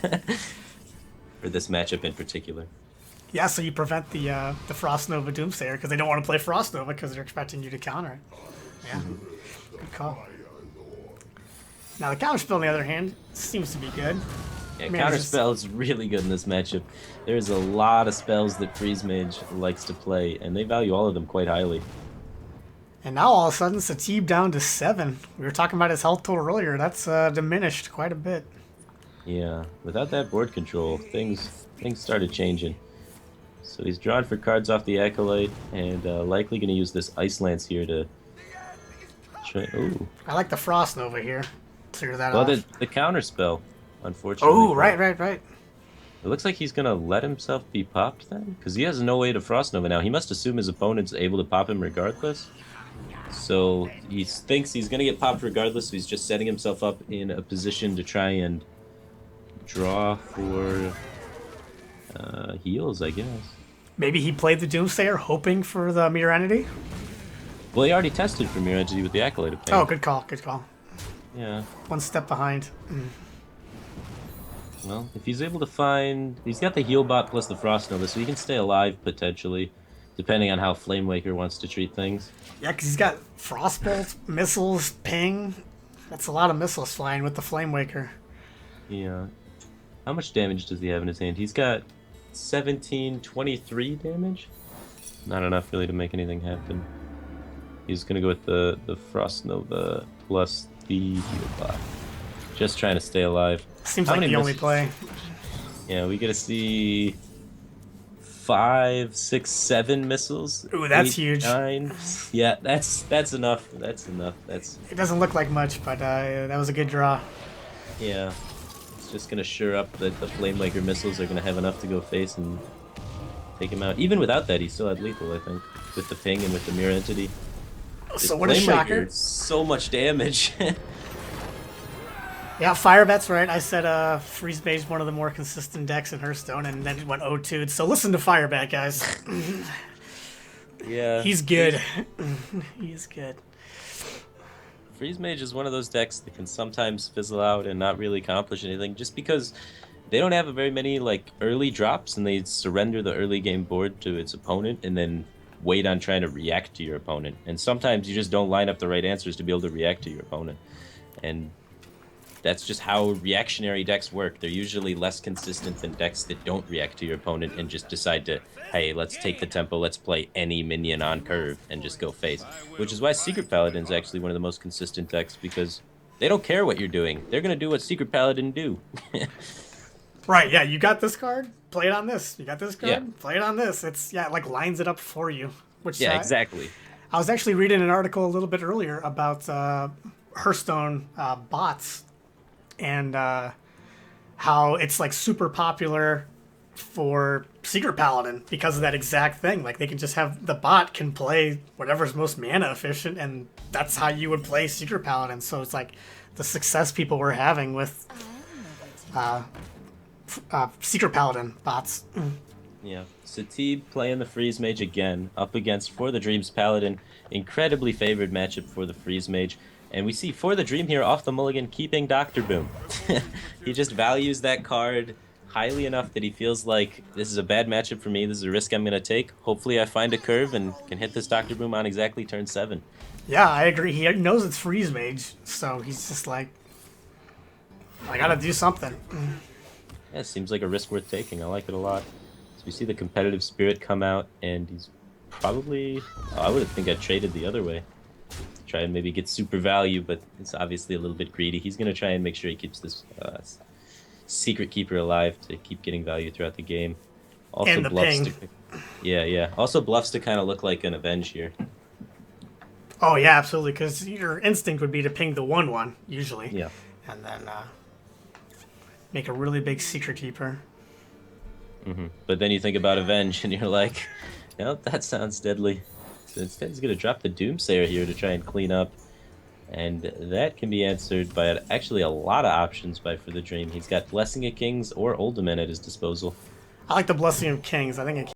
For this matchup in particular. Yeah, so you prevent the Frost Nova Doomsayer because they don't want to play Frost Nova because they're expecting you to counter it. Yeah, good call. Now the counterspell, on the other hand, seems to be good. Yeah, counterspell is really good in this matchup. There's a lot of spells that Freeze Mage likes to play, and they value all of them quite highly. And now all of a sudden, Satib down to 7. We were talking about his health total earlier. That's diminished quite a bit. Yeah, without that board control, things started changing. So he's drawn for cards off the Acolyte, and likely going to use this Ice Lance here to try... Ooh. I like the Frost Nova here. Clear that off. Well, the counterspell, unfortunately. Oh, right. It looks like he's going to let himself be popped then, because he has no way to Frost Nova now. He must assume his opponent's able to pop him regardless. So he thinks he's going to get popped regardless, so he's just setting himself up in a position to try and draw for heals, I guess. Maybe he played the Doomsayer hoping for the Mirror Entity? Well, he already tested for Mirror Entity with the Acolyte of Pain. Oh, good call. Yeah. One step behind. Well, if he's able to find... He's got the Heal Bot plus the Frost Nova, so he can stay alive, potentially, depending on how Flamewaker wants to treat things. Yeah, because he's got Frostbolt, missiles, ping. That's a lot of missiles flying with the Flamewaker. Yeah. How much damage does he have in his hand? He's got 1723 damage? Not enough, really, to make anything happen. He's going to go with the Frost Nova plus the Heal Bot. Just trying to stay alive. Seems like the only play. Yeah, we get to see 5, 6, 7 missiles. Ooh, that's 8, huge. 9. Yeah, that's enough. That's enough. It doesn't look like much, but that was a good draw. Yeah, it's just gonna sure up that the Flamemaker missiles are gonna have enough to go face and take him out. Even without that, he still had lethal, I think, with the ping and with the Mirror Entity. So what a shocker! So much damage. Yeah, Firebat's right. I said Freeze Mage is one of the more consistent decks in Hearthstone, and then it went 0-2'd. So listen to Firebat, guys. Yeah. He's good. He's good. Freeze Mage is one of those decks that can sometimes fizzle out and not really accomplish anything just because they don't have very many like early drops and they surrender the early game board to its opponent and then wait on trying to react to your opponent. And sometimes you just don't line up the right answers to be able to react to your opponent. And that's just how reactionary decks work. They're usually less consistent than decks that don't react to your opponent and just decide to, hey, let's take the tempo, let's play any minion on curve and just go face. Which is why Secret Paladin's actually one of the most consistent decks because they don't care what you're doing. They're going to do what Secret Paladin do. Right, yeah, you got this card, play it on this. You got this card, Yeah. play it on this. It like lines it up for you. Which Yeah, exactly. I was actually reading an article a little bit earlier about Hearthstone bots and how it's like super popular for Secret Paladin because of that exact thing. Like they can just have the bot can play whatever's most mana efficient, and that's how you would play Secret Paladin. So it's like the success people were having with Secret Paladin bots. Yeah, Satib playing the Freeze Mage again, up against For the Dream's Paladin. Incredibly favored matchup for the Freeze Mage. And we see For the Dream here off the mulligan keeping Dr. Boom. He just values that card highly enough that he feels like this is a bad matchup for me, this is a risk I'm going to take. Hopefully I find a curve and can hit this Dr. Boom on exactly turn 7. Yeah, I agree. He knows it's Freeze Mage, so he's just like, I gotta do something. Yeah, it seems like a risk worth taking. I like it a lot. So we see the competitive spirit come out, and he's probably... Oh, I would think I'd traded the other way. try and maybe get super value, but it's obviously a little bit greedy. He's going to try and make sure he keeps this secret keeper alive to keep getting value throughout the game. Also And the bluffs ping. to, yeah. Also bluffs to kind of look like an avenge here. Oh yeah, absolutely. Because your instinct would be to ping the 1/1 usually, Yeah. and then make a really big secret keeper. But then you think about avenge, and you're like, nope, that sounds deadly. So instead, he's going to drop the Doomsayer here to try and clean up. And that can be answered by actually a lot of options by For the Dream. He's got Blessing of Kings or Ultimate at his disposal. I like the Blessing of Kings. I think it